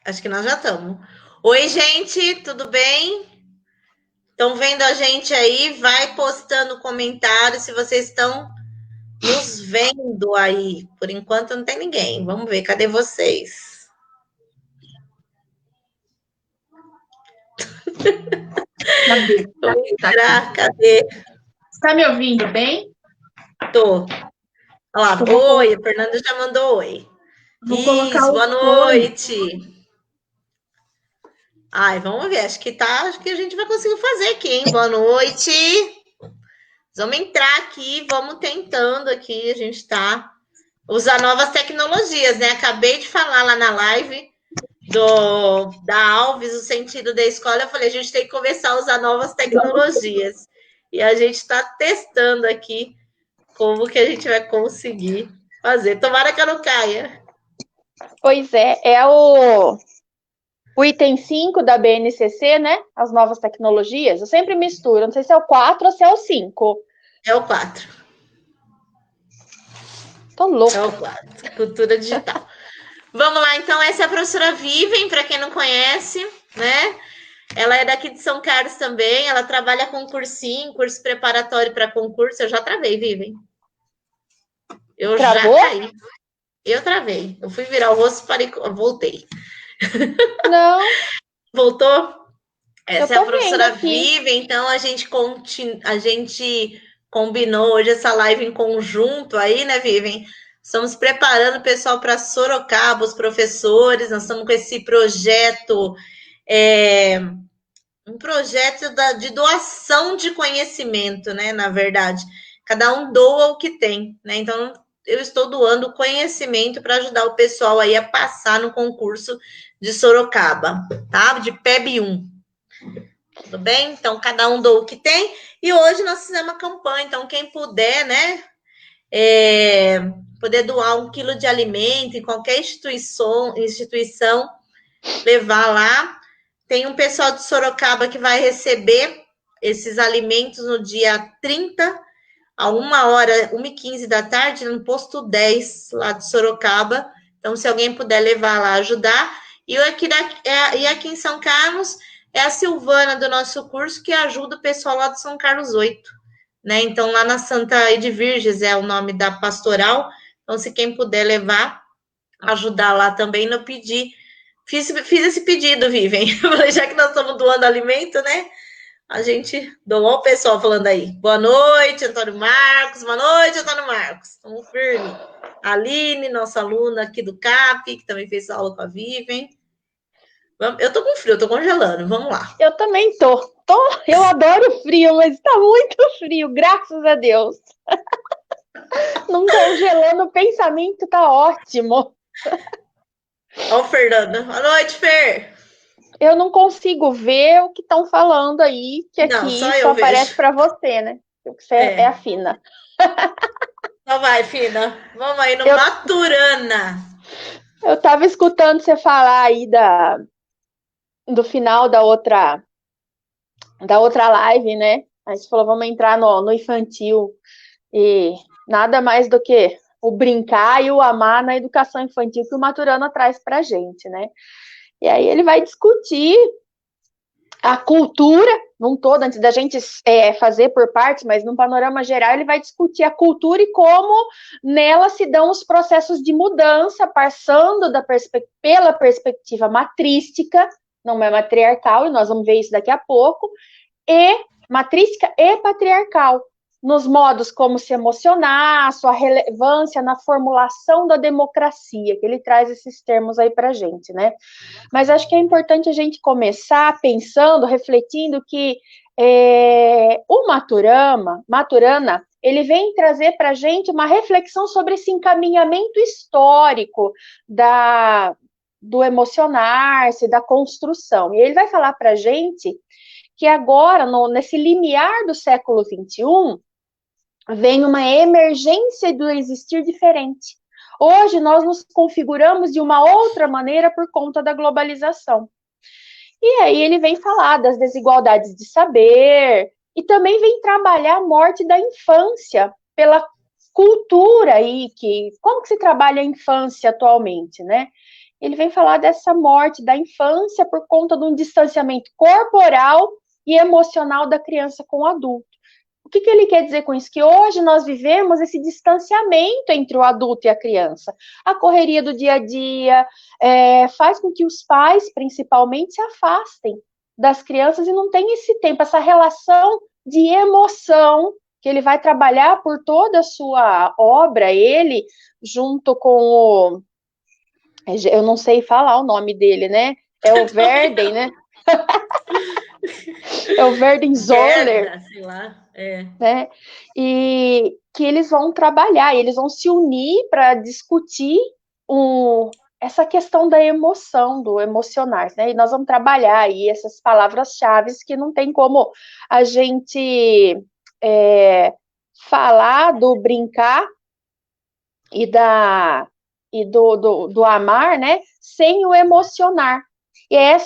Acho que nós já estamos. Oi, gente, tudo bem? Estão vendo a gente aí? Vai postando comentário se vocês estão nos vendo aí. Por enquanto não tem ninguém. Vamos ver, cadê vocês? Cadê? Vamos Tá entrar, aqui. cadê? Está me ouvindo bem? Tô. Olha lá, Eu vou, oi, a Fernanda já mandou oi. vou colocar Isso, o boa fone. noite. Ai, vamos ver, acho que a gente vai conseguir fazer aqui, hein? Boa noite. Vamos entrar aqui, vamos tentando aqui, a gente tá usar novas tecnologias, né? Acabei de falar lá na live da Alves, o sentido da escola. Eu falei, a gente tem que começar a usar novas tecnologias. E a gente está testando aqui como que a gente vai conseguir fazer. Tomara que eu não caia. Pois é o item 5 da BNCC, né? As novas tecnologias. Eu sempre misturo, não sei se é o 4 ou se é o 5. É o 4. Tô louca. É o 4. Cultura digital. Vamos lá, então. Essa é a professora Vivian, para quem não conhece, né? Ela é daqui de São Carlos também. Ela trabalha com cursinho, curso preparatório para concurso. Eu já travei, Vivian. Eu Travou? já caí. Eu travei. Eu fui virar o rosto, parei, voltei. Não. Voltou? Essa é a Eu tô vendo professora aqui. Vivian, então a gente combinou hoje essa live em conjunto aí, né, Vivian? Estamos preparando o pessoal para Sorocaba, os professores, nós estamos com esse projeto, um projeto de doação de conhecimento, né, na verdade. Cada um doa o que tem, né? Então, eu estou doando conhecimento para ajudar o pessoal aí a passar no concurso de Sorocaba, tá? De PEB 1. Tudo bem? Então, cada um doa o que tem. E hoje nós fizemos uma campanha. Então, quem puder, né? Poder doar 1 quilo de alimento em qualquer instituição, levar lá. Tem um pessoal de Sorocaba que vai receber esses alimentos no dia 30, a 1h, 1h15 da tarde, no posto 10, lá de Sorocaba. Então, se alguém puder levar lá, ajudar. E aqui em São Carlos, é a Silvana do nosso curso que ajuda o pessoal lá de São Carlos 8, né? Então, lá na Santa Edvirges é o nome da pastoral. Então, se quem puder levar, ajudar lá também, não pedir. Fiz esse pedido, Vivem. Já que nós estamos doando alimento, né? A gente doou o pessoal falando aí. Boa noite, Antônio Marcos. Boa noite, Antônio Marcos. Estamos firme. A Aline, nossa aluna aqui do CAP, que também fez aula com a Vivem. Eu tô com frio, eu tô congelando. Vamos lá. Eu também tô. Eu adoro frio, mas tá muito frio, graças a Deus. Não congelando o pensamento, tá ótimo. Ó o Fernando. Boa noite, Fer. Eu não consigo ver o que estão falando aí, que Não, aqui só aparece para você, né? Você é a Fina. Então vai, Fina. Vamos aí no Maturana. Eu tava escutando você falar aí do final da outra live, né? Aí você falou, vamos entrar no infantil. E nada mais do que o brincar e o amar na educação infantil que o Maturana traz pra gente, né? E aí ele vai discutir a cultura, num todo, antes da gente fazer por partes, mas num panorama geral, ele vai discutir a cultura e como nela se dão os processos de mudança, passando pela perspectiva matrística, não é matriarcal, e nós vamos ver isso daqui a pouco, e matrística e patriarcal, nos modos como se emocionar, sua relevância na formulação da democracia, que ele traz esses termos aí para a gente, né? Mas acho que é importante a gente começar pensando, refletindo que o Maturana, ele vem trazer para a gente uma reflexão sobre esse encaminhamento histórico do emocionar-se, da construção. E ele vai falar para a gente que agora, nesse limiar do século XXI, vem uma emergência do existir diferente. Hoje, nós nos configuramos de uma outra maneira por conta da globalização. E aí ele vem falar das desigualdades de saber e também vem trabalhar a morte da infância pela cultura aí, como que se trabalha a infância atualmente, né? ele vem falar dessa morte da infância por conta de um distanciamento corporal e emocional da criança com o adulto. O que ele quer dizer com isso? Que hoje nós vivemos esse distanciamento entre o adulto e a criança. A correria do dia a dia faz com que os pais, principalmente, se afastem das crianças e não tem esse tempo, essa relação de emoção que ele vai trabalhar por toda a sua obra, ele, junto com o... Eu não sei falar o nome dele, né? É o Verden, né? É o Verden Zoller. Sei lá. Né? E que eles vão trabalhar, eles vão se unir para discutir essa questão da emoção, do emocionar, né? E nós vamos trabalhar aí essas palavras-chave que não tem como a gente falar do brincar e do amar, né? Sem o emocionar. E é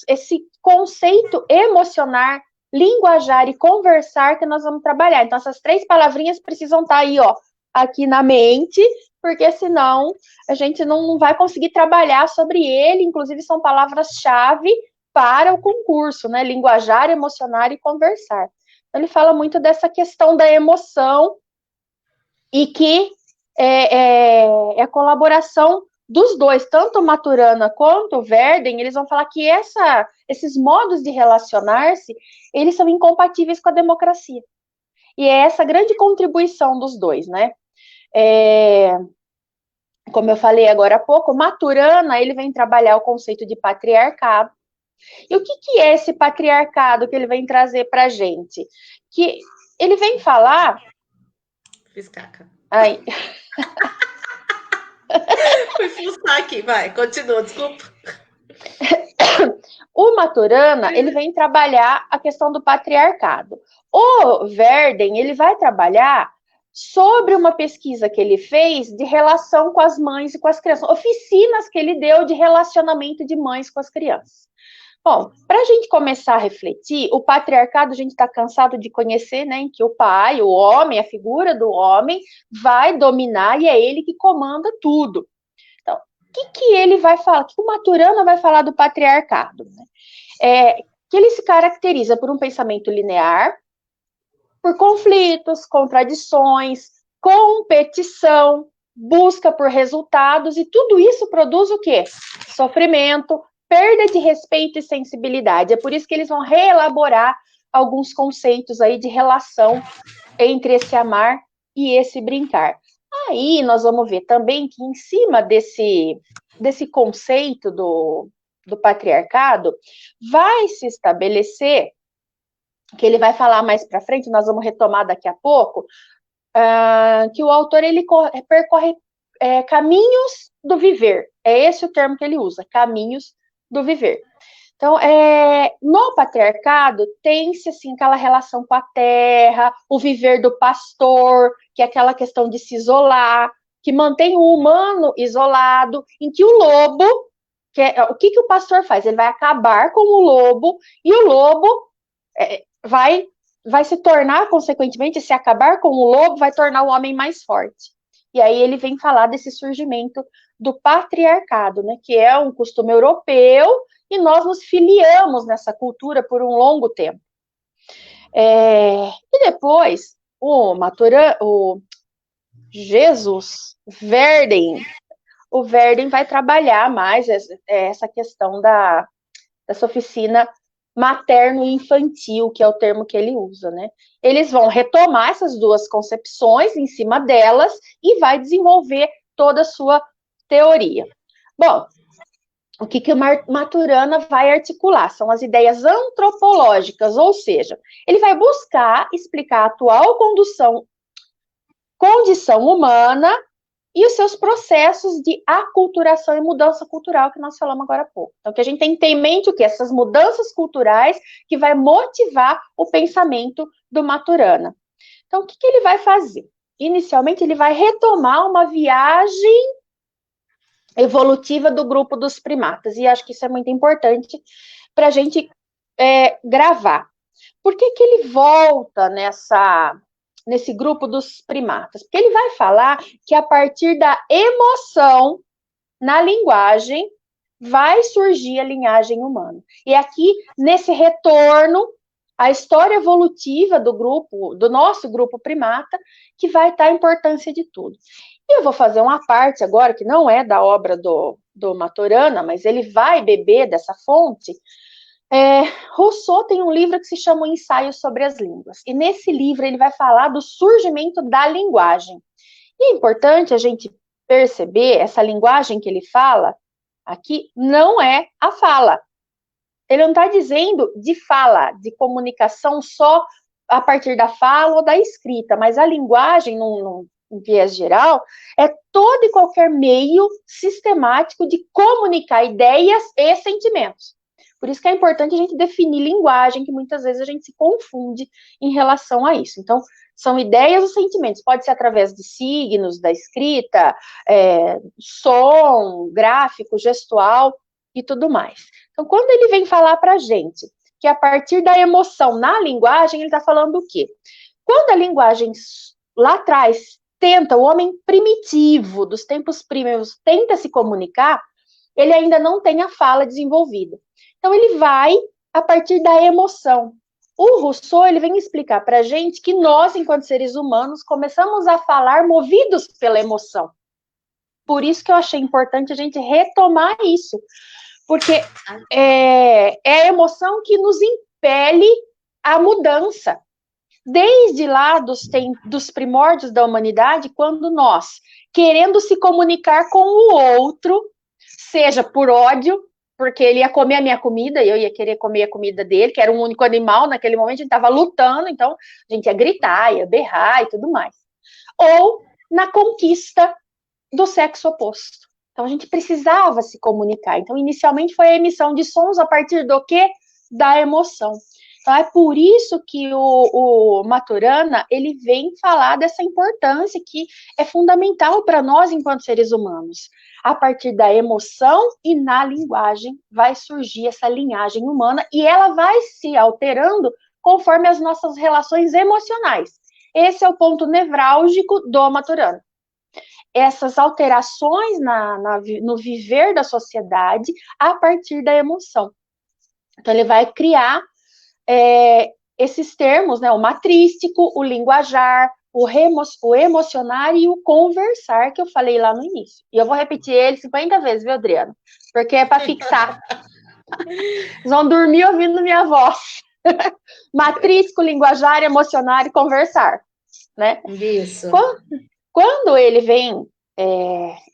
esse conceito emocionar, linguajar e conversar que nós vamos trabalhar. Então, essas 3 palavrinhas precisam estar aí, ó, aqui na mente, porque senão a gente não vai conseguir trabalhar sobre ele. Inclusive, são palavras-chave para o concurso, né? Linguajar, emocionar e conversar. Então, ele fala muito dessa questão da emoção e que é a colaboração dos dois, tanto Maturana quanto Verden, eles vão falar que esses modos de relacionar-se, eles são incompatíveis com a democracia. E é essa grande contribuição dos dois, né? Como eu falei agora há pouco, Maturana, ele vem trabalhar o conceito de patriarcado. E o que é esse patriarcado que ele vem trazer para a gente? Que ele vem falar... Fiz caca. Ai... Fui fuçar aqui, vai, continua, desculpa. O Maturana, ele vem trabalhar a questão do patriarcado. O Verden, ele vai trabalhar sobre uma pesquisa que ele fez de relação com as mães e com as crianças, oficinas que ele deu de relacionamento de mães com as crianças. Bom, para a gente começar a refletir, o patriarcado a gente está cansado de conhecer, né, em que o pai, o homem, a figura do homem, vai dominar e é ele que comanda tudo. Então, o que ele vai falar? O que o Maturana vai falar do patriarcado? Né? Que ele se caracteriza por um pensamento linear, por conflitos, contradições, competição, busca por resultados, e tudo isso produz o quê? Sofrimento, perda de respeito e sensibilidade. É por isso que eles vão reelaborar alguns conceitos aí de relação entre esse amar e esse brincar. Aí nós vamos ver também que em cima desse conceito do patriarcado vai se estabelecer, que ele vai falar mais para frente, nós vamos retomar daqui a pouco, que o autor ele percorre caminhos do viver. É esse o termo que ele usa, caminhos do viver. Então, no patriarcado, tem-se, assim, aquela relação com a terra, o viver do pastor, que é aquela questão de se isolar, que mantém o humano isolado, em que o lobo, o que o pastor faz? Ele vai acabar com o lobo, e o lobo vai se tornar, consequentemente, se acabar com o lobo, vai tornar o homem mais forte. E aí ele vem falar desse surgimento do patriarcado, né, que é um costume europeu, e nós nos filiamos nessa cultura por um longo tempo. E depois, o Verden vai trabalhar mais essa questão dessa oficina materno-infantil, que é o termo que ele usa, né? Eles vão retomar essas duas concepções em cima delas e vai desenvolver toda a sua teoria. Bom, o que o Maturana vai articular? São as ideias antropológicas, ou seja, ele vai buscar explicar a atual condição humana e os seus processos de aculturação e mudança cultural que nós falamos agora há pouco. Então, que a gente tem que ter em mente o quê? Essas mudanças culturais que vai motivar o pensamento do Maturana. Então, o que ele vai fazer? Inicialmente, ele vai retomar uma viagem evolutiva do grupo dos primatas, e acho que isso é muito importante para a gente gravar. Por que ele volta nesse grupo dos primatas? Porque ele vai falar que a partir da emoção na linguagem, vai surgir a linhagem humana. E aqui, nesse retorno, a história evolutiva do grupo, do nosso grupo primata, que vai estar a importância de tudo. E eu vou fazer uma parte agora, que não é da obra do Maturana, mas ele vai beber dessa fonte. Rousseau tem um livro que se chama O Ensaio sobre as Línguas. E nesse livro ele vai falar do surgimento da linguagem. E é importante a gente perceber, essa linguagem que ele fala aqui não é a fala. Ele não está dizendo de fala, de comunicação só a partir da fala ou da escrita, mas a linguagem, num viés geral, é todo e qualquer meio sistemático de comunicar ideias e sentimentos. Por isso que é importante a gente definir linguagem, que muitas vezes a gente se confunde em relação a isso. Então, são ideias ou sentimentos, pode ser através de signos, da escrita, som, gráfico, gestual e tudo mais. Então, quando ele vem falar para a gente que a partir da emoção na linguagem, ele está falando o quê? Quando a linguagem lá atrás o homem primitivo, dos tempos primeiros, tenta se comunicar, ele ainda não tem a fala desenvolvida. Então, ele vai a partir da emoção. O Rousseau, ele vem explicar para a gente que nós, enquanto seres humanos, começamos a falar movidos pela emoção. Por isso que eu achei importante a gente retomar isso. Porque é a emoção que nos impele à mudança. Desde lá dos primórdios da humanidade, quando nós, querendo se comunicar com o outro, seja por ódio, porque ele ia comer a minha comida, e eu ia querer comer a comida dele, que era um único animal, naquele momento a gente estava lutando, então a gente ia gritar, ia berrar e tudo mais. Ou na conquista do sexo oposto. Então a gente precisava se comunicar. Então inicialmente foi a emissão de sons a partir do quê? Da emoção. Então é por isso que o Maturana, ele vem falar dessa importância que é fundamental para nós enquanto seres humanos. A partir da emoção e na linguagem vai surgir essa linhagem humana e ela vai se alterando conforme as nossas relações emocionais. Esse é o ponto nevrálgico do Maturana. Essas alterações no viver da sociedade a partir da emoção. Então, ele vai criar esses termos, né, o matrístico, o linguajar, o emocionar e o conversar, que eu falei lá no início. E eu vou repetir ele 50 vezes, viu, Adriano? Porque é para fixar. Vocês vão dormir ouvindo minha voz. Matrístico, linguajar, emocionar e conversar. Né? Isso. Quando ele vem,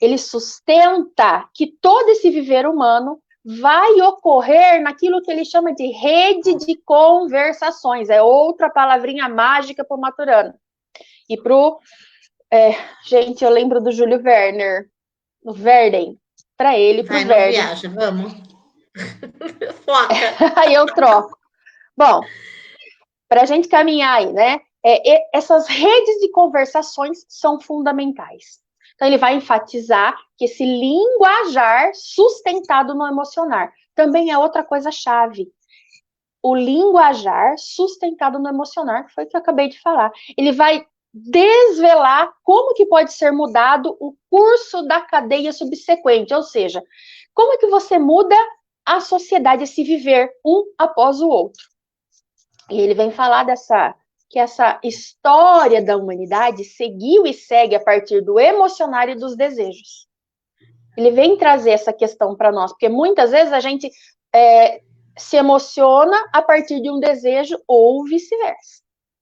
ele sustenta que todo esse viver humano vai ocorrer naquilo que ele chama de rede de conversações. É outra palavrinha mágica para o Maturana. E para o... gente, eu lembro do Júlio Werner, o Verden. Para ele, para o Verden. Viaja, vamos. Foca. Aí eu troco. Bom, para a gente caminhar aí, né? Essas redes de conversações são fundamentais. Então, ele vai enfatizar que esse linguajar sustentado no emocionar também é outra coisa-chave. O linguajar sustentado no emocionar, que foi o que eu acabei de falar. Ele vai desvelar como que pode ser mudado o curso da cadeia subsequente, ou seja, como é que você muda a sociedade, esse viver um após o outro. E ele vem falar que essa história da humanidade seguiu e segue a partir do emocionar e dos desejos. Ele vem trazer essa questão para nós, porque muitas vezes a gente se emociona a partir de um desejo ou vice-versa.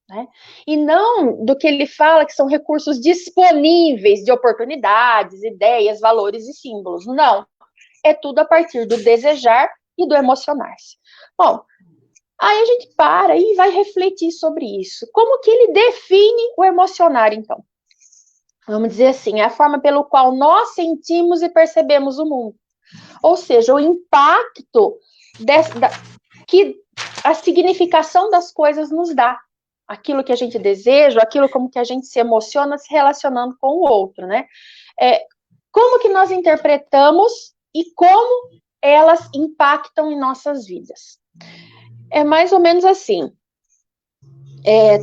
Né? E não do que ele fala que são recursos disponíveis de oportunidades, ideias, valores e símbolos. Não. É tudo a partir do desejar e do emocionar-se. Bom, aí a gente para e vai refletir sobre isso. Como que ele define o emocionar, então? Vamos dizer assim, é a forma pelo qual nós sentimos e percebemos o mundo. Ou seja, o impacto que a significação das coisas nos dá. Aquilo que a gente deseja, aquilo como que a gente se emociona se relacionando com o outro, né? Como que nós interpretamos e como elas impactam em nossas vidas. É mais ou menos assim.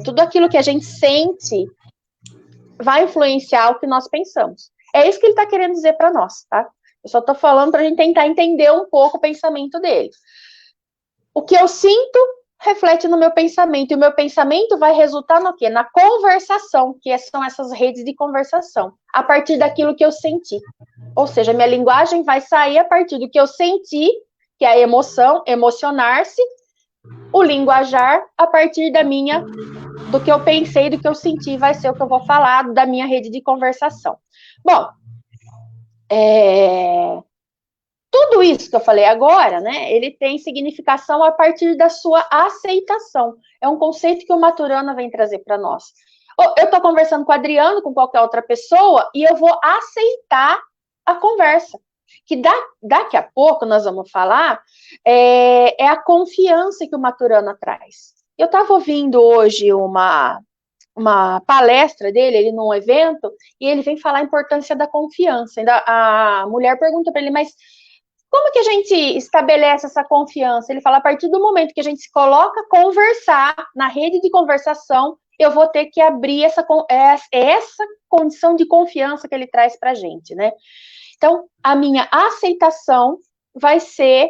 Tudo aquilo que a gente sente vai influenciar o que nós pensamos. É isso que ele está querendo dizer para nós, tá? Eu só estou falando para a gente tentar entender um pouco o pensamento dele. O que eu sinto reflete no meu pensamento, e o meu pensamento vai resultar no quê? Na conversação, que são essas redes de conversação, a partir daquilo que eu senti. Ou seja, minha linguagem vai sair a partir do que eu senti, que é a emoção, emocionar-se, o linguajar a partir do que eu pensei, do que eu senti, vai ser o que eu vou falar da minha rede de conversação. Bom, tudo isso que eu falei agora, né, ele tem significação a partir da sua aceitação. É um conceito que o Maturana vem trazer para nós. Eu estou conversando com o Adriano, com qualquer outra pessoa, e eu vou aceitar a conversa. Que daqui a pouco nós vamos falar, é a confiança que o Maturana traz. Eu estava ouvindo hoje uma palestra dele, ele num evento, e ele vem falar a importância da confiança. A mulher pergunta para ele, mas como que a gente estabelece essa confiança? Ele fala, a partir do momento que a gente se coloca a conversar na rede de conversação, eu vou ter que abrir essa condição de confiança que ele traz para a gente, né? Então, a minha aceitação vai ser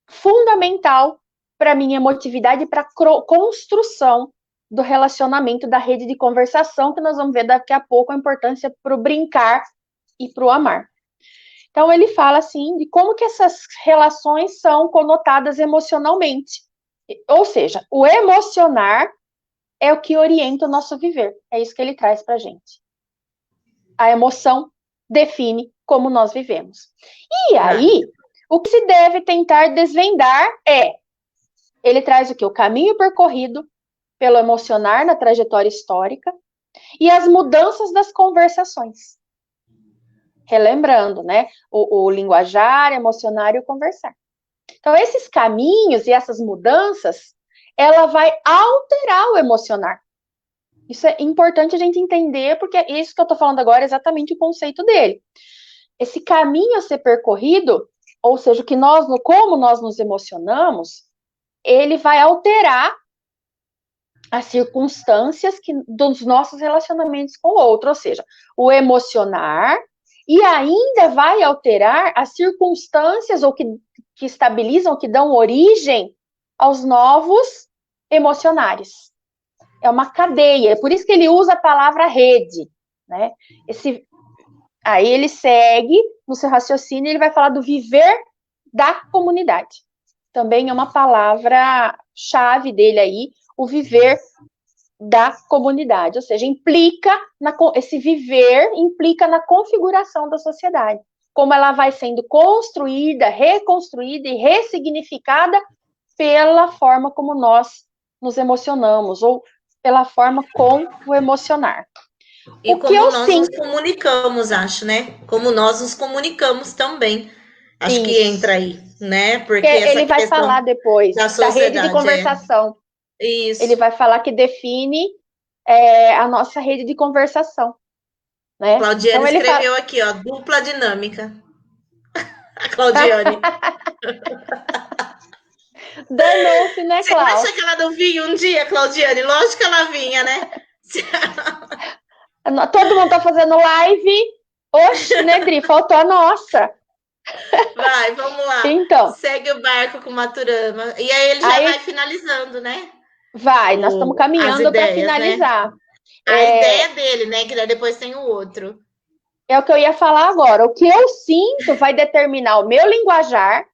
fundamental para a minha emotividade e para a construção do relacionamento, da rede de conversação, que nós vamos ver daqui a pouco a importância para o brincar e para o amar. Então, ele fala, assim, de como que essas relações são conotadas emocionalmente. Ou seja, o emocionar é o que orienta o nosso viver. É isso que ele traz para a gente. A emoção define como nós vivemos. E aí, o que se deve tentar desvendar ele traz o quê? O caminho percorrido pelo emocionar na trajetória histórica e as mudanças das conversações. Relembrando, né? O linguajar, emocionar e o conversar. Então, esses caminhos e essas mudanças, ela vai alterar o emocionar. Isso é importante a gente entender, porque isso que eu estou falando agora é exatamente o conceito dele. Esse caminho a ser percorrido, ou seja, como nós nos emocionamos, ele vai alterar as circunstâncias dos nossos relacionamentos com o outro, ou seja, o emocionar, e ainda vai alterar as circunstâncias ou que estabilizam, que dão origem aos novos emocionares. É uma cadeia, é por isso que ele usa a palavra rede, né? Aí ele segue no seu raciocínio, ele vai falar do viver da comunidade. Também é uma palavra-chave dele aí, o viver da comunidade, ou seja, esse viver implica na configuração da sociedade, como ela vai sendo construída, reconstruída e ressignificada pela forma como nós nos emocionamos, ou pela forma com o emocionar. E como nós nos comunicamos, acho, né? Como nós nos comunicamos também. Acho que entra aí, né? Porque ele vai falar depois da rede de conversação. Isso. Ele vai falar que define a nossa rede de conversação. Né? Claudiane então, escreveu aqui, ó, dupla dinâmica. A Claudiane. Danou-se, né, Cláudia? Você acha que ela não vinha um dia, Claudiane? Lógico que ela vinha, né? Todo mundo tá fazendo live. Oxe, né, Dri? Faltou a nossa. Vai, vamos lá. Então. Segue o barco com o Maturana. E aí ele já vai finalizando, né? Vai, nós estamos caminhando para finalizar. Né? A ideia dele, né? Que depois tem o outro. É o que eu ia falar agora. O que eu sinto vai determinar o meu linguajar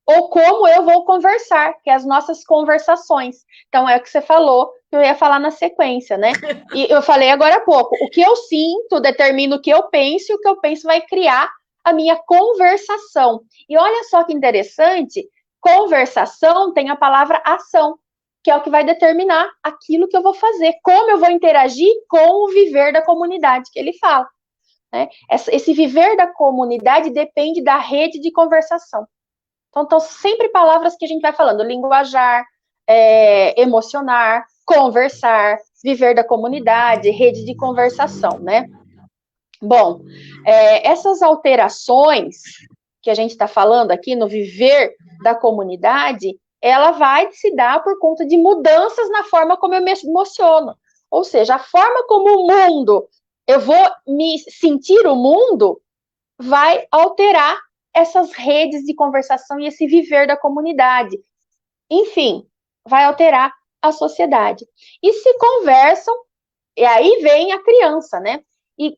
ou como eu vou conversar, que é as nossas conversações. Então, é o que você falou, que eu ia falar na sequência, né? E eu falei agora há pouco. O que eu sinto determina o que eu penso, e o que eu penso vai criar a minha conversação. E olha só que interessante, conversação tem a palavra ação, que é o que vai determinar aquilo que eu vou fazer, como eu vou interagir com o viver da comunidade que ele fala. Né? Esse viver da comunidade depende da rede de conversação. Então, sempre palavras que a gente vai falando, linguajar, emocionar, conversar, viver da comunidade, rede de conversação, né? Bom, essas alterações que a gente está falando aqui no viver da comunidade, ela vai se dar por conta de mudanças na forma como eu me emociono. Ou seja, a forma como o mundo, eu vou me sentir o mundo, vai alterar essas redes de conversação e esse viver da comunidade. Enfim, vai alterar a sociedade. E se conversam, e aí vem a criança, né? E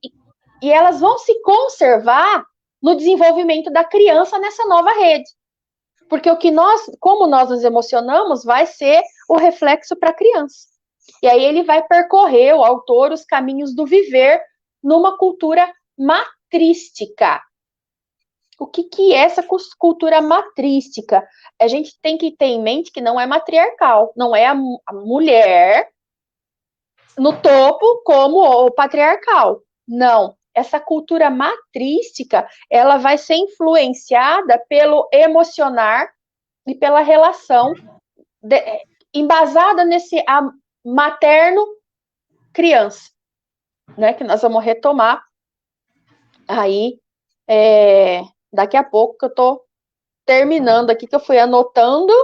elas vão se conservar no desenvolvimento da criança nessa nova rede. Porque como nós nos emocionamos, vai ser o reflexo para a criança. E aí ele vai percorrer, o autor, os caminhos do viver numa cultura matrística. O que é essa cultura matrística? A gente tem que ter em mente que não é matriarcal, não é a mulher no topo como o patriarcal. Não, essa cultura matrística, ela vai ser influenciada pelo emocionar e pela relação embasada nesse materno-criança, né? Que nós vamos retomar aí daqui a pouco, que eu estou terminando aqui, que eu fui anotando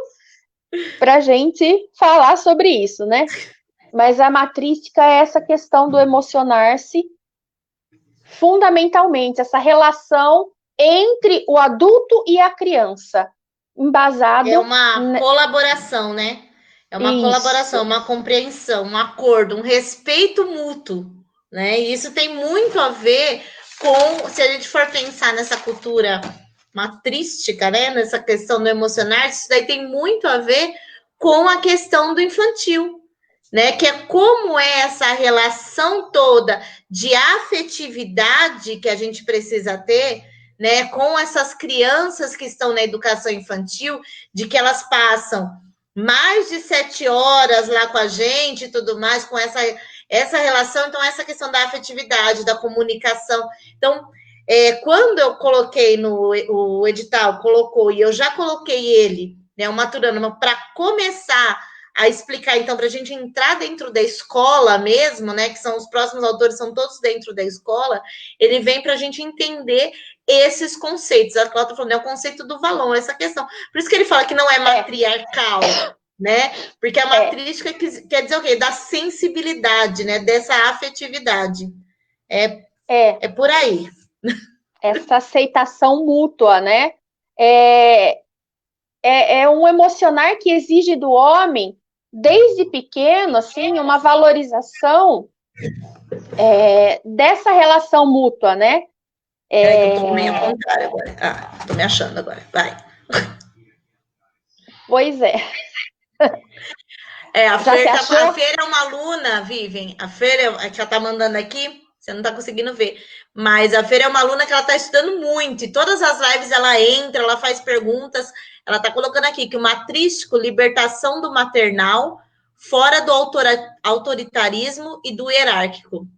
para a gente falar sobre isso, né? Mas a matrística é essa questão do emocionar-se, fundamentalmente, essa relação entre o adulto e a criança, embasado... É uma colaboração, né? É uma colaboração, uma compreensão, um acordo, um respeito mútuo, né? E isso tem muito a ver com, se a gente for pensar nessa cultura matrística, né? Nessa questão do emocionar, isso daí tem muito a ver com a questão do infantil, né? Que é como é essa relação toda de afetividade que a gente precisa ter, né? Com essas crianças que estão na educação infantil, de que elas passam mais de 7 horas lá com a gente e tudo mais, com essa relação, então essa questão da afetividade, da comunicação. Então, quando eu coloquei o edital, colocou, e eu já coloquei ele, né, o Maturana, para começar a explicar, então, para a gente entrar dentro da escola mesmo, né, que são os próximos autores, são todos dentro da escola, ele vem para a gente entender esses conceitos. A Cláudia falou, né, o conceito do valor, essa questão. Por isso que ele fala que não é matriarcal, né? Porque a matrística quer dizer o quê? Da sensibilidade, né? Dessa afetividade. É por aí. Essa aceitação mútua, né? É um emocionar que exige do homem, desde pequeno, assim, uma valorização dessa relação mútua, né? Eu tô meio ao contrário agora. Tô me achando agora. Vai. Pois é. A Fer é uma aluna, Vivian. A Fer, que ela tá mandando aqui, você não tá conseguindo ver. Mas a Fer é uma aluna que ela tá estudando muito. E todas as lives ela entra, ela faz perguntas. Ela tá colocando aqui que o matrístico, libertação do maternal, fora do autoritarismo e do hierárquico.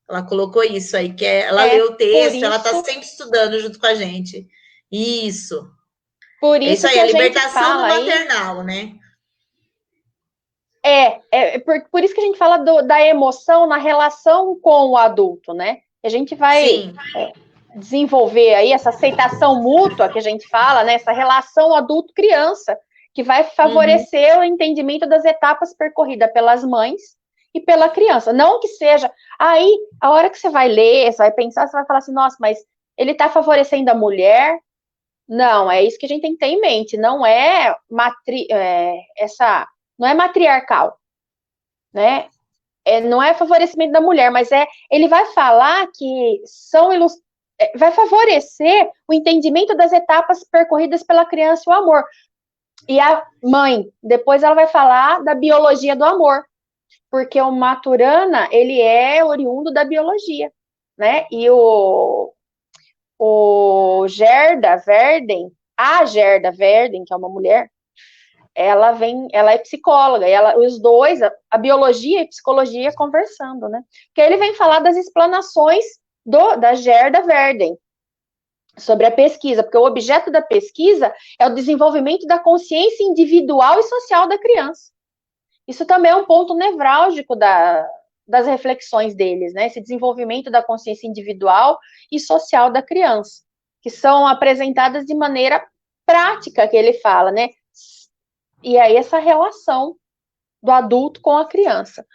Ela colocou isso aí, que ela leu o texto, ela está sempre estudando junto com a gente. Isso. Por isso aí, a libertação do maternal, aí, né? Por isso que a gente fala da emoção na relação com o adulto, né? A gente vai desenvolver aí essa aceitação mútua que a gente fala, né? Essa relação adulto-criança, que vai favorecer o entendimento das etapas percorridas pelas mães e pela criança. Não que seja... Aí, a hora que você vai ler, você vai pensar, você vai falar assim, nossa, mas ele está favorecendo a mulher? Não, é isso que a gente tem que ter em mente. Não é não é matriarcal, né? Não é favorecimento da mulher, mas ele vai falar que vai favorecer o entendimento das etapas percorridas pela criança e o amor. E a mãe, depois ela vai falar da biologia do amor, porque o Maturana, ele é oriundo da biologia, né? E a Gerda Verden, que é uma mulher, ela é psicóloga, e os dois, a biologia e a psicologia conversando, né? Porque ele vem falar das explanações da Gerda Verden sobre a pesquisa, porque o objeto da pesquisa é o desenvolvimento da consciência individual e social da criança. Isso também é um ponto nevrálgico das reflexões deles, né? Esse desenvolvimento da consciência individual e social da criança, que são apresentadas de maneira prática, que ele fala, né? E aí essa relação do adulto com a criança.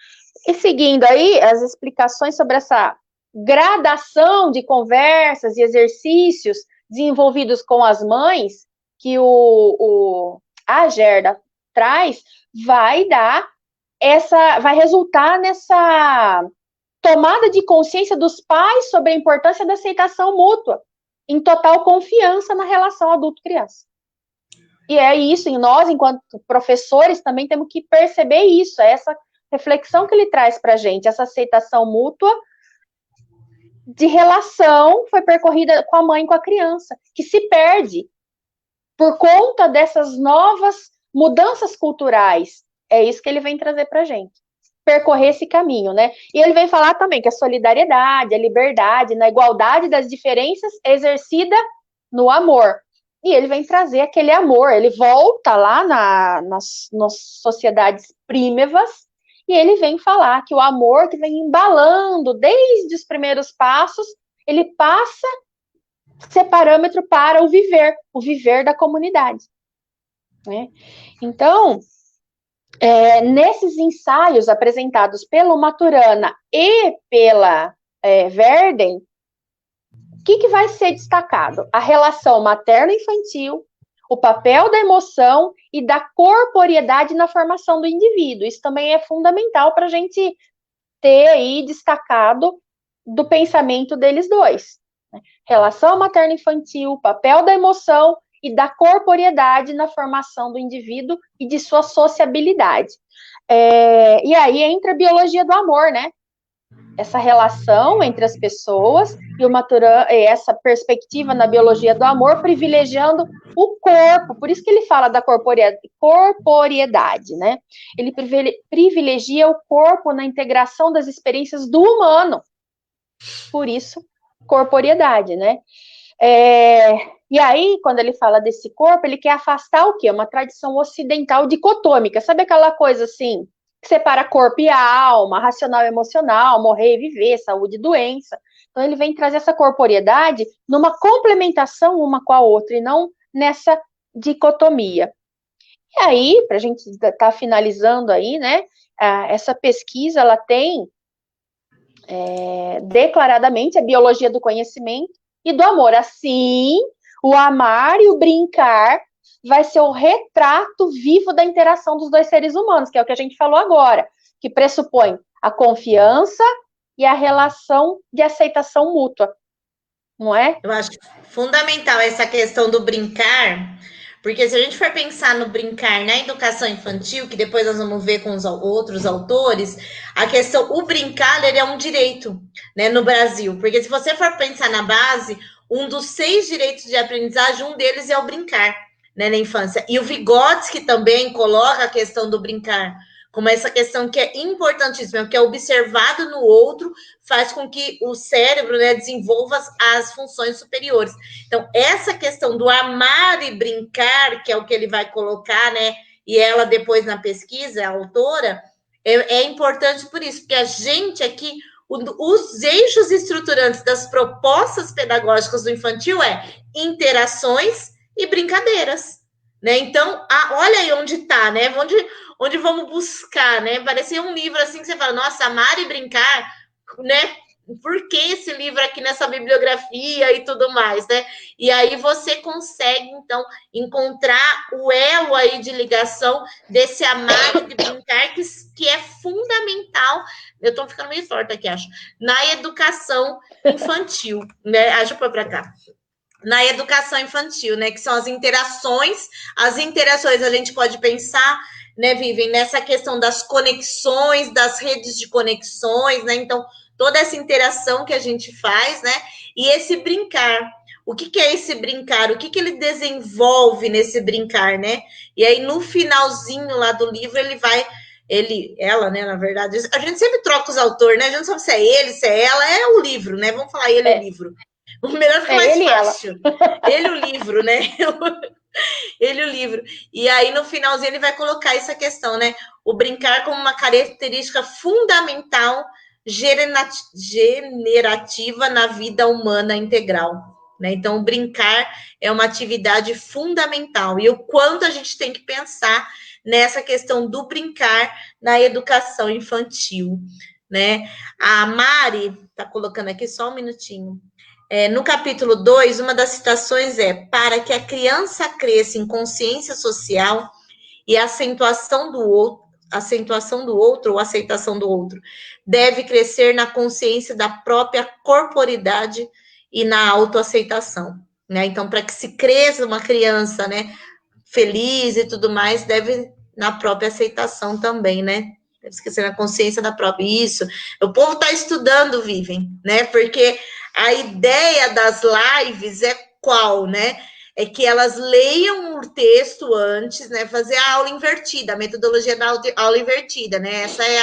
E seguindo aí as explicações sobre essa gradação de conversas e exercícios desenvolvidos com as mães, que a Gerda traz, vai resultar nessa tomada de consciência dos pais sobre a importância da aceitação mútua, em total confiança na relação adulto-criança. E é isso, e nós, enquanto professores, também temos que perceber isso, essa reflexão que ele traz para a gente, essa aceitação mútua de relação foi percorrida com a mãe e com a criança, que se perde por conta dessas novas mudanças culturais. É isso que ele vem trazer para a gente, percorrer esse caminho, né? E ele vem falar também que a solidariedade, a liberdade, na igualdade das diferenças é exercida no amor. E ele vem trazer aquele amor, ele volta lá nas sociedades prímevas, e ele vem falar que o amor que vem embalando desde os primeiros passos, ele passa a ser parâmetro para o viver da comunidade, né? Então, nesses ensaios apresentados pelo Maturana e pela Werden, o que vai ser destacado? A relação materno-infantil, o papel da emoção e da corporeidade na formação do indivíduo. Isso também é fundamental para a gente ter aí destacado do pensamento deles dois. Relação materno-infantil, papel da emoção e da corporeidade na formação do indivíduo e de sua sociabilidade. E aí entra a biologia do amor, né? Essa relação entre as pessoas e o Maturana, essa perspectiva na biologia do amor, privilegiando o corpo. Por isso que ele fala da corporeidade, né? Ele privilegia o corpo na integração das experiências do humano. Por isso, corporeidade, né? E aí, quando ele fala desse corpo, ele quer afastar o quê? Uma tradição ocidental dicotômica. Sabe aquela coisa assim, que separa corpo e alma, racional e emocional, morrer e viver, saúde e doença. Então, ele vem trazer essa corporeidade numa complementação uma com a outra, e não nessa dicotomia. E aí, para a gente estar finalizando aí, né, essa pesquisa, ela tem declaradamente a biologia do conhecimento e do amor. Assim, o amar e o brincar vai ser o retrato vivo da interação dos dois seres humanos, que é o que a gente falou agora, que pressupõe a confiança e a relação de aceitação mútua, não é? Eu acho fundamental essa questão do brincar, porque se a gente for pensar no brincar na educação infantil, que depois nós vamos ver com os outros autores, a questão, o brincar, ele é um direito, né, no Brasil, porque se você for pensar na base, um dos 6 direitos de aprendizagem, um deles é o brincar, né, na infância. E o Vygotsky também coloca a questão do brincar como essa questão que é importantíssima, que é observado no outro, faz com que o cérebro, né, desenvolva as funções superiores. Então, essa questão do amar e brincar, que é o que ele vai colocar, né, e ela depois na pesquisa, a autora, é importante por isso, porque a gente aqui, os eixos estruturantes das propostas pedagógicas do infantil interações e brincadeiras, né? Então, olha aí onde está, né? Onde vamos buscar, né? Parecia um livro assim que você fala, nossa, amar e brincar, né? Por que esse livro aqui nessa bibliografia e tudo mais, né? E aí você consegue, então, encontrar o elo aí de ligação desse amar e de brincar que é fundamental. Eu tô ficando meio forte aqui, acho. Na educação infantil, né? Deixa eu pôr para cá. Na educação infantil, né? Que são as interações a gente pode pensar, né, Vivian, nessa questão das conexões, das redes de conexões, né? Então, toda essa interação que a gente faz, né? E esse brincar. O que é esse brincar? O que ele desenvolve nesse brincar, né? E aí, no finalzinho lá do livro, ela, né, na verdade, a gente sempre troca os autores, né? A gente não sabe se é ele, se é ela, é o livro, né? Vamos falar ele, o livro. O melhor fica mais fácil. Ele, o livro, né? Ele, o livro. E aí, no finalzinho, ele vai colocar essa questão, né? O brincar como uma característica fundamental generativa na vida humana integral, né? Então, o brincar é uma atividade fundamental. E o quanto a gente tem que pensar nessa questão do brincar na educação infantil, né? A Mari tá colocando aqui só um minutinho. No capítulo 2, uma das citações é: para que a criança cresça em consciência social e a acentuação do outro ou aceitação do outro, deve crescer na consciência da própria corporidade e na autoaceitação, né? Então, para que se cresça uma criança, né, feliz e tudo mais, deve na própria aceitação também, né? Deve esquecer na consciência da própria. Isso. O povo está estudando, Vivem, né? Porque a ideia das lives é qual, né? É que elas leiam o texto antes, né? Fazer a aula invertida, a metodologia da aula invertida, né? Essa é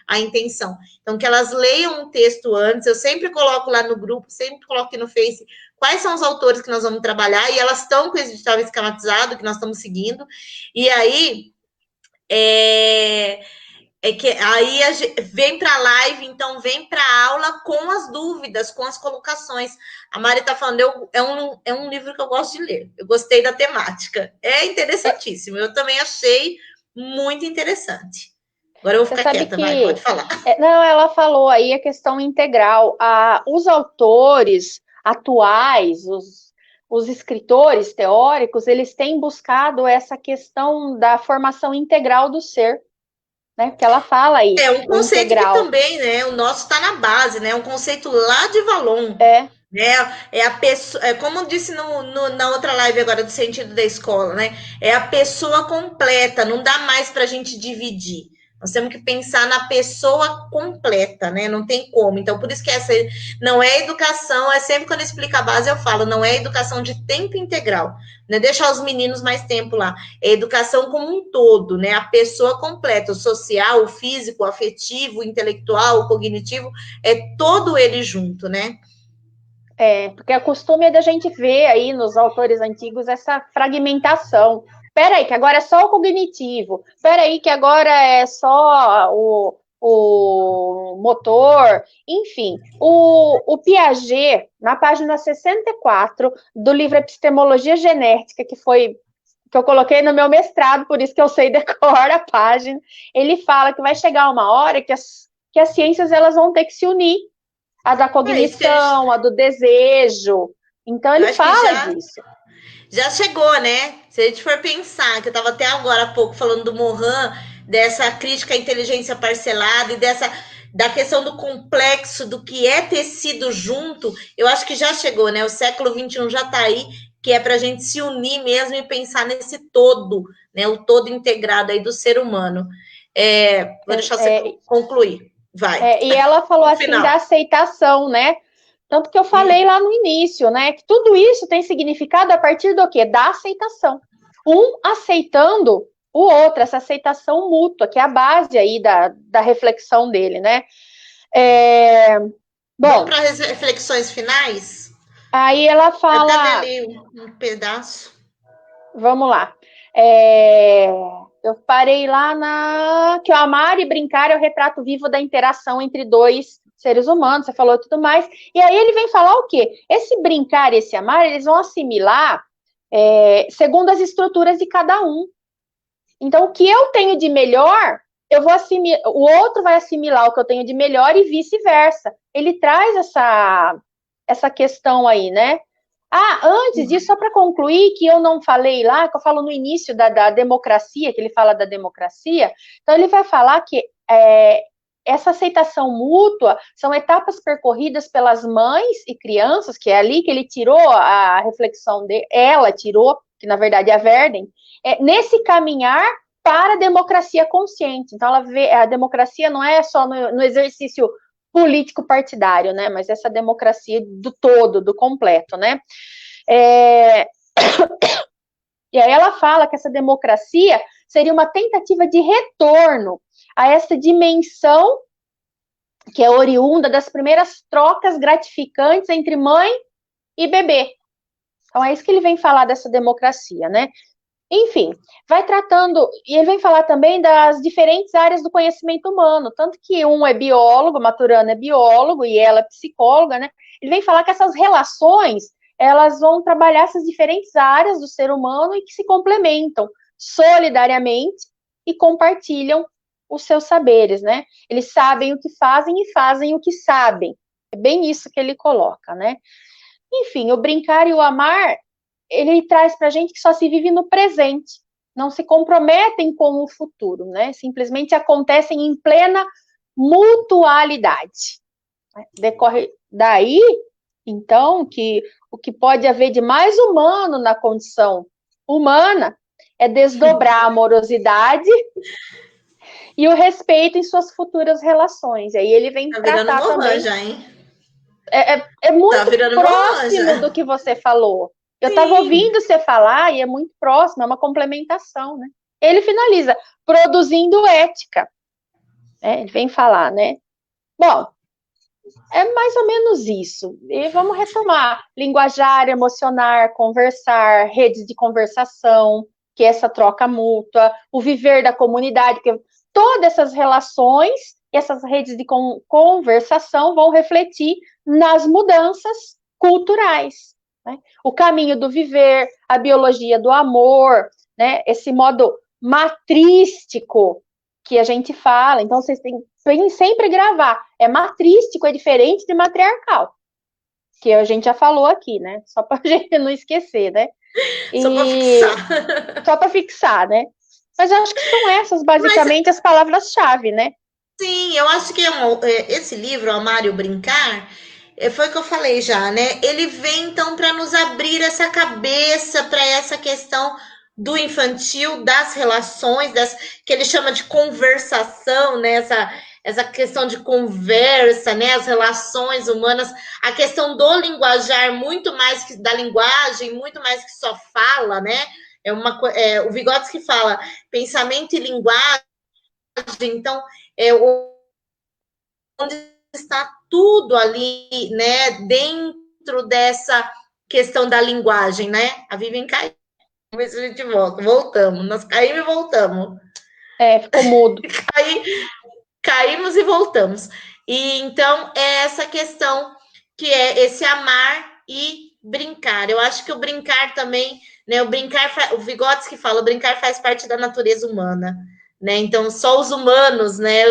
a intenção. Então, que elas leiam o texto antes. Eu sempre coloco lá no grupo, sempre coloco aqui no Face quais são os autores que nós vamos trabalhar, e elas estão com esse edital esquematizado que nós estamos seguindo. E aí que aí vem para a live, então vem para a aula com as dúvidas, com as colocações. A Mari está falando, é um livro que eu gosto de ler. Eu gostei da temática. É interessantíssimo. Eu também achei muito interessante. Agora eu vou ficar quieta, vai, pode falar. Não, ela falou aí a questão integral. Os autores atuais, os escritores teóricos, eles têm buscado essa questão da formação integral do ser. Né? Porque ela fala aí. É um conceito que também, né? O nosso está na base, né? Um conceito lá de Valon. Né? É a pessoa, como disse na outra live agora do sentido da escola, né? É a pessoa completa, não dá mais para a gente dividir. Nós temos que pensar na pessoa completa, né? Não tem como. Então, por isso que essa não é educação, é sempre quando eu explico a base, eu falo, não é educação de tempo integral, não é deixar os meninos mais tempo lá, é educação como um todo, né? A pessoa completa, o social, o físico, o afetivo, o intelectual, o cognitivo, é todo ele junto, né? Porque o costume é da gente ver aí nos autores antigos essa fragmentação. Espera aí, que agora é só o cognitivo. Espera aí, que agora é só o motor. Enfim, o Piaget, na página 64 do livro Epistemologia Genética, que eu coloquei no meu mestrado, por isso que eu sei decor a página, ele fala que vai chegar uma hora que as ciências elas vão ter que se unir. A da cognição, a do desejo. Então, ele fala disso. Já chegou, né? Se a gente for pensar, que eu estava até agora há pouco falando do Morin, dessa crítica à inteligência parcelada e da questão do complexo, do que é tecido junto, eu acho que já chegou, né? O século XXI já está aí, que é para a gente se unir mesmo e pensar nesse todo, né? O todo integrado aí do ser humano. Vou deixar você concluir. Vai. E ela falou assim da aceitação, né? Tanto que eu falei lá no início, né? Que tudo isso tem significado a partir do quê? Da aceitação. Um aceitando o outro, essa aceitação mútua, que é a base aí da reflexão dele, né? Vamos para as reflexões finais? Aí ela fala... Eu até li um pedaço. Vamos lá. Eu parei lá que o amar e brincar é o retrato vivo da interação entre dois seres humanos, você falou tudo mais, e aí ele vem falar o quê? Esse brincar e esse amar, eles vão assimilar segundo as estruturas de cada um. Então, o que eu tenho de melhor, eu vou assimilar, o outro vai assimilar o que eu tenho de melhor e vice-versa. Ele traz essa questão aí, né? Antes disso, só para concluir, que eu não falei lá, que eu falo no início da democracia, que ele fala da democracia, então ele vai falar que essa aceitação mútua são etapas percorridas pelas mães e crianças, que é ali que ele tirou a reflexão dele, ela tirou, que na verdade é a Verden, nesse caminhar para a democracia consciente. Então ela vê, a democracia não é só no exercício político partidário, né? Mas essa democracia do todo, do completo, né? E aí ela fala que essa democracia seria uma tentativa de retorno a essa dimensão que é oriunda das primeiras trocas gratificantes entre mãe e bebê. Então é isso que ele vem falar dessa democracia, né? Enfim, vai tratando, e ele vem falar também das diferentes áreas do conhecimento humano, tanto que um é biólogo, Maturana é biólogo e ela é psicóloga, né? Ele vem falar que essas relações, elas vão trabalhar essas diferentes áreas do ser humano e que se complementam solidariamente e compartilham os seus saberes, né? Eles sabem o que fazem e fazem o que sabem. É bem isso que ele coloca, né? Enfim, o brincar e o amar, ele traz para a gente que só se vive no presente, não se comprometem com o futuro, né? Simplesmente acontecem em plena mutualidade. Decorre daí, então, que o que pode haver de mais humano na condição humana é desdobrar a amorosidade e o respeito em suas futuras relações. E aí ele vem tratar também. Já, hein? É muito próximo do que você falou. Eu estava ouvindo você falar e é muito próximo, é uma complementação, né? Ele finaliza, produzindo ética. Ele vem falar, né? Bom, é mais ou menos isso. E vamos retomar. Linguajar, emocionar, conversar, redes de conversação, que é essa troca mútua, o viver da comunidade, que todas essas relações, essas redes de conversação vão refletir nas mudanças culturais. Né? O caminho do viver, a biologia do amor, né? Esse modo matrístico que a gente fala. Então, vocês têm que sempre gravar. É matrístico, é diferente de matriarcal, que a gente já falou aqui, né? Só para a gente não esquecer, né? Só para fixar. Só para fixar, né? Mas eu acho que são essas, basicamente, as palavras-chave, né? Sim, eu acho que esse livro, Amar e o Brincar, foi o que eu falei já, né? Ele vem, então, para nos abrir essa cabeça para essa questão do infantil, das relações, que ele chama de conversação, né? Essa questão de conversa, né? As relações humanas, a questão do linguajar, muito mais que da linguagem, muito mais que só fala, né? O Vygotsky fala pensamento e linguagem, então, onde está tudo ali, né? Dentro dessa questão da linguagem, né? A Vivian caiu. Vamos ver se a gente volta. Voltamos. Nós caímos e voltamos. Ficou mudo. Caímos e voltamos. E então é essa questão que é esse amar e brincar. Eu acho que o brincar também, né? O Vygotsky fala, o brincar faz parte da natureza humana, né? Então só os humanos, né?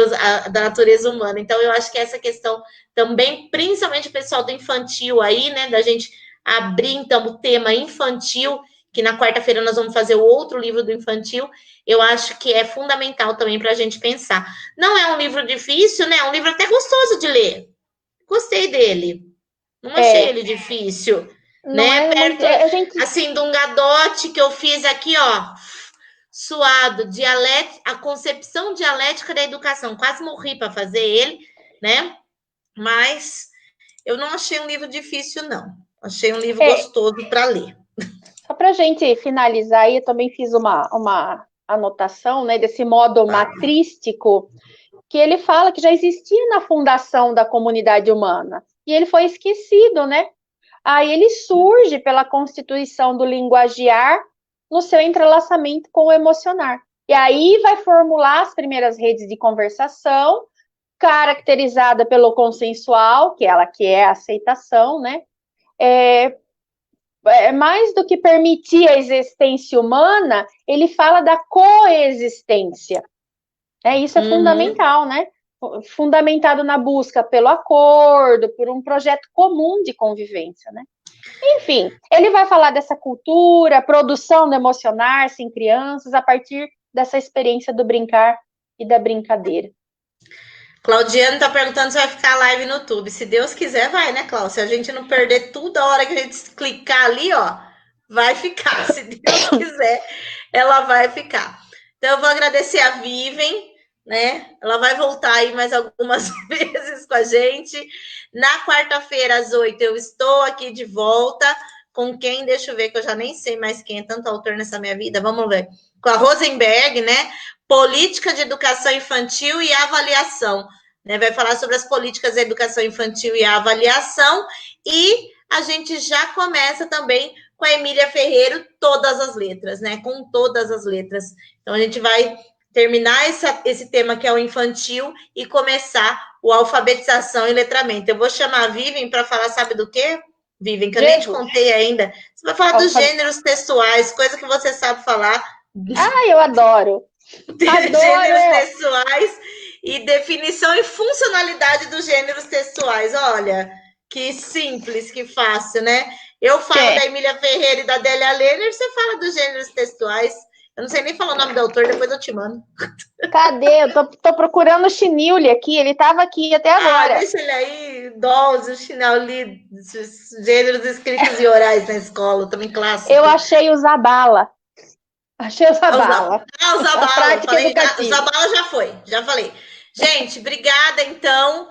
Da natureza humana. Então eu acho que essa questão também, principalmente o pessoal do infantil aí, né? Da gente abrir então o tema infantil, que na quarta-feira nós vamos fazer o outro livro do infantil, eu acho que é fundamental também para a gente pensar. Não é um livro difícil, né? É um livro até gostoso de ler. Gostei dele. Não achei ele difícil. Não né? Perto, assim, de um gadote que eu fiz aqui, ó, suado, a concepção dialética da educação. Quase morri para fazer ele, né? Mas eu não achei um livro difícil, não. Achei um livro gostoso para ler. Só para a gente finalizar aí, eu também fiz uma anotação, né, desse modo matrístico, que ele fala que já existia na fundação da comunidade humana, e ele foi esquecido, né? Aí ele surge pela constituição do linguagiar no seu entrelaçamento com o emocionar. E aí vai formular as primeiras redes de conversação, caracterizada pelo consensual, que é a aceitação, né? Mais do que permitir a existência humana, ele fala da coexistência. Isso é fundamental, né? Fundamentado na busca pelo acordo, por um projeto comum de convivência, né? Enfim, ele vai falar dessa cultura, produção do emocionar-se em crianças, a partir dessa experiência do brincar e da brincadeira. Claudiano tá perguntando se vai ficar live no YouTube. Se Deus quiser, vai, né, Cláudia? Se a gente não perder tudo, a hora que a gente clicar ali, ó, vai ficar. Se Deus quiser, ela vai ficar. Então, eu vou agradecer a Vivian, né? Ela vai voltar aí mais algumas vezes com a gente. Na quarta-feira, às 8h, eu estou aqui de volta. Com quem? Deixa eu ver, que eu já nem sei mais quem é tanto autor nessa minha vida. Vamos ver. Com a Rosenberg, né? Política de Educação Infantil e Avaliação. Né? Vai falar sobre as políticas de educação infantil e a avaliação. E a gente já começa também com a Emília Ferreiro, todas as letras, né? Com todas as letras. Então, a gente vai terminar esse tema que é o infantil e começar o alfabetização e letramento. Eu vou chamar a Vivian para falar, sabe do quê? Vivian, que eu nem te contei ainda. Você vai falar dos gêneros textuais, coisa que você sabe falar. Eu adoro. Gêneros textuais e definição e funcionalidade dos gêneros textuais. Olha, Que simples, que fácil, né? Eu falo da Emília Ferreira e da Délia Lehner, você fala dos gêneros textuais. Eu não sei nem falar o nome do autor, depois eu te mando. Cadê? Eu tô procurando o Chinilli aqui, ele estava aqui até agora. Deixa ele aí, Dolls, o Chinelli, gêneros escritos e orais na escola, também clássico. Eu achei o Zabala. Achei o Zabala. O Zabala. O Zabala já foi, já falei. Gente, obrigada, então.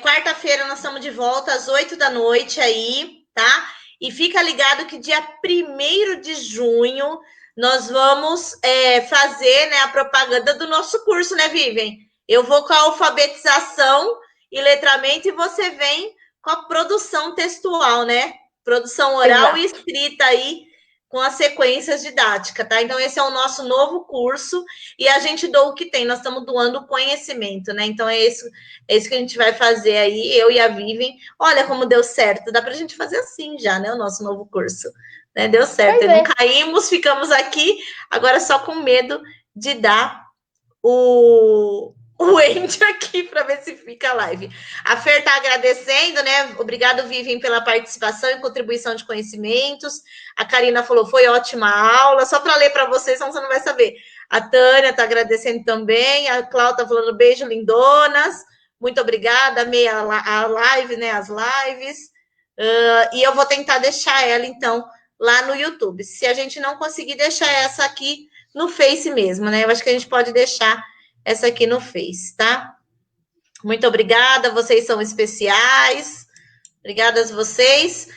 Quarta-feira nós estamos de volta às 8 da noite aí, tá? E fica ligado que dia 1º de junho nós vamos fazer, né, a propaganda do nosso curso, né, Vivian? Eu vou com a alfabetização e letramento e você vem com a produção textual, né? Produção oral e escrita aí com as sequências didáticas, tá? Então, esse é o nosso novo curso e a gente doa o que tem, nós estamos doando conhecimento, né? Então, é isso que a gente vai fazer aí, eu e a Vivian. Olha como deu certo, dá pra gente fazer assim já, né? O nosso novo curso, né? Deu certo, não caímos, ficamos aqui, agora só com medo de dar o enter aqui para ver se fica a live. A Fer está agradecendo, né? Obrigado, Vivian, pela participação e contribuição de conhecimentos. A Karina falou, foi ótima aula. Só para ler para vocês, senão você não vai saber. A Tânia está agradecendo também. A Cláudia está falando, beijo, lindonas. Muito obrigada. Amei a live, né? As lives. E eu vou tentar deixar ela, então, lá no YouTube. Se a gente não conseguir deixar essa aqui no Face mesmo, né? Eu acho que a gente pode deixar essa aqui no Face, tá? Muito obrigada, vocês são especiais. Obrigada a vocês.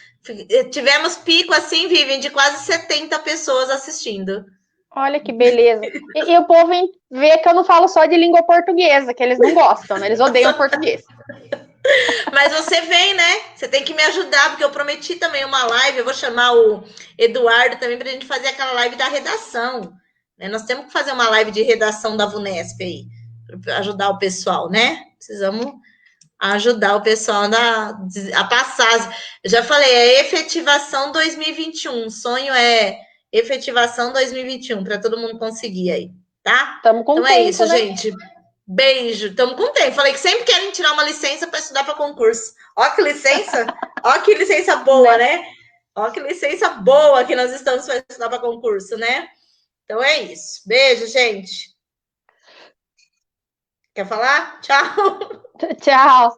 Tivemos pico, assim, Vivian, de quase 70 pessoas assistindo. Olha que beleza. E o povo vê que eu não falo só de língua portuguesa, que eles não gostam, né? Eles odeiam português. Mas você vem, né? Você tem que me ajudar, porque eu prometi também uma live. Eu vou chamar o Eduardo também para a gente fazer aquela live da redação. Nós temos que fazer uma live de redação da VUNESP aí, para ajudar o pessoal, né? Precisamos ajudar o pessoal a passar. Eu já falei, é efetivação 2021. O sonho é efetivação 2021, para todo mundo conseguir aí, tá? Tamo com então tempo, é isso, né? gente. Beijo. Estamos com tempo. Falei que sempre querem tirar uma licença para estudar para concurso. Ó que licença. Ó que licença boa, né? Ó que licença boa que nós estamos para estudar para concurso, né? Então é isso. Beijo, gente. Quer falar? Tchau. Tchau.